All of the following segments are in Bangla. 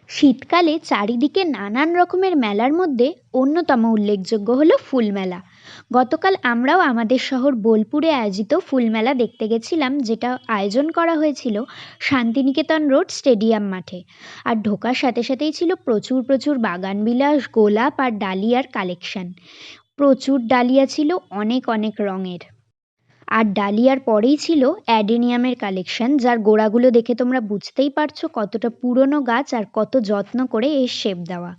শীতকালে চারিদিকে নানান রকমের মেলার মধ্যে অন্যতম উল্লেখযোগ্য হলো ফুল মেলা। গতকাল আমরাও আমাদের শহর বোলপুরে আয়োজিত ফুল মেলা দেখতে গেছিলাম, যেটা আয়োজন করা হয়েছিল শান্তিনিকেতন রোড স্টেডিয়াম মাঠে। আর ঢোকার সাথে সাথেই ছিল প্রচুর প্রচুর বাগানবিলাস, গোলাপ আর ডালিয়ার কালেকশন। প্রচুর ডালিয়া ছিল, অনেক অনেক রঙের। আর ডালিয়ার পরেই ছিল অ্যাডেনিয়ামের কালেকশন, যার গোড়াগুলো দেখে তোমরা বুঝতেই পারছো কতটা পুরনো গাছ আর কত যত্ন করে এর শেপ দেওয়া।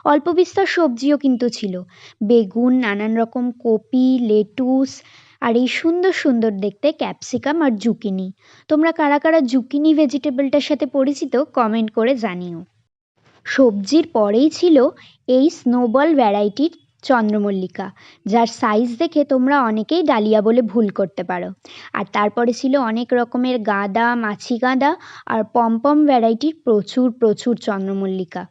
অল্প বিস্তর সবজিও কিন্তু ছিল, বেগুন, নানান রকম কপি, লেটুস, আর এই সুন্দর সুন্দর দেখতে ক্যাপসিকাম আর জুকিনি। তোমরা কারা কারা জুকিনি ভেজিটেবলটার সাথে পরিচিত কমেন্ট করে জানিও। সবজির পরেই ছিল এই স্নোবল ভ্যারাইটির চন্দ্রমল্লিকা, যার সাইজ দেখে তোমরা অনেকেই ডালিয়া বলে ভুল করতে পারো। আর তারপরে ছিল অনেক রকমের গাঁদা, মাছি গাঁদা আর পমপম ভ্যারাইটির প্রচুর প্রচুর চন্দ্রমল্লিকা।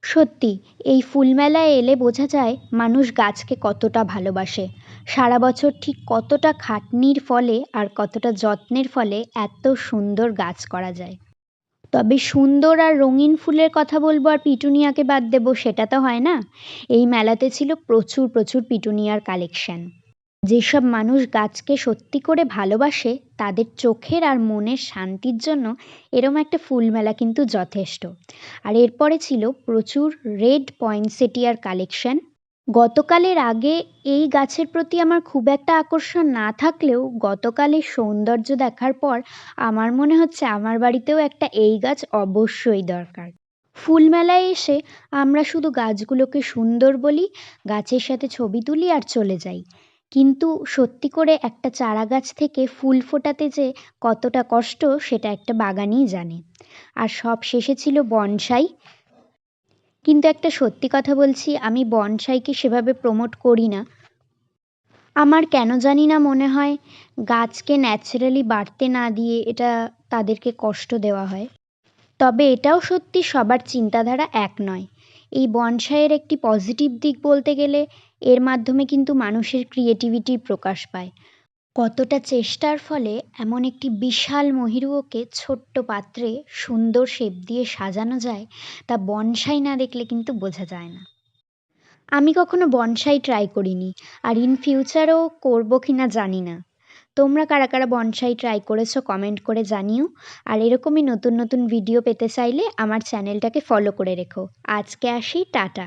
সত্যি, এই ফুলমেলায় এলে বোঝা যায় মানুষ গাছকে কতটা ভালোবাসে। সারা বছর ঠিক কতটা খাটনির ফলে আর কতটা যত্নের ফলে এত সুন্দর গাছ করা যায়। তবে সুন্দর আর রঙিন ফুলের কথা বলবো আর পিটুনিয়াকে বাদ দেবো, সেটা তো হয় না। এই মেলাতে ছিল প্রচুর প্রচুর পিটুনিয়ার কালেকশন। যেসব মানুষ গাছকে সত্যি করে ভালোবাসে তাদের চোখের আর মনের শান্তির জন্য এরম একটা ফুল মেলা কিন্তু যথেষ্ট। আর এরপরে ছিল প্রচুর রেড পয়েন্টসেটিয়ার কালেকশন। গতকালের আগে এই গাছের প্রতি আমার খুব একটা আকর্ষণ না থাকলেও গতকালের সৌন্দর্য দেখার পর আমার মনে হচ্ছে আমার বাড়িতেও একটা এই গাছ অবশ্যই দরকার। ফুল মেলায় এসে আমরা শুধু গাছগুলোকে সুন্দর বলি, গাছের সাথে ছবি তুলি আর চলে যাই। কিন্তু সত্যি করে একটা চারা গাছ থেকে ফুল ফোটাতে যে কতটা কষ্ট সেটা একটা বাগানই জানে। আর সব শেষে ছিল বনসাই। কিন্তু একটা সত্যি কথা বলছি, আমি বনসাইকে সেভাবে প্রমোট করি না। আমার কেন জানি না মনে হয় গাছকে ন্যাচারালি বাড়তে না দিয়ে এটা তাদেরকে কষ্ট দেওয়া হয়। তবে এটাও সত্যি সবার চিন্তাধারা এক নয়। এই বনসাইয়ের একটি পজিটিভ দিক বলতে গেলে এর মাধ্যমে কিন্তু মানুষের ক্রিয়েটিভিটি প্রকাশ পায়। কতটা চেষ্টার ফলে এমন একটি বিশাল মহিরুহকে ছোট্ট পাত্রে সুন্দর শেপ দিয়ে সাজানো যায়, তা বনসাই না দেখলে কিন্তু বোঝা যায় না। আমি কখনো বনসাই ট্রাই করিনি, আর ইন ফিউচারও করবো কিনা জানি না। তোমরা কারা কারা বনসাই ট্রাই করেছো কমেন্ট করে জানিও। আর এরকমই নতুন নতুন ভিডিও পেতে চাইলে আমার চ্যানেলটাকে ফলো করে রেখো। আজকে আসি, টাটা।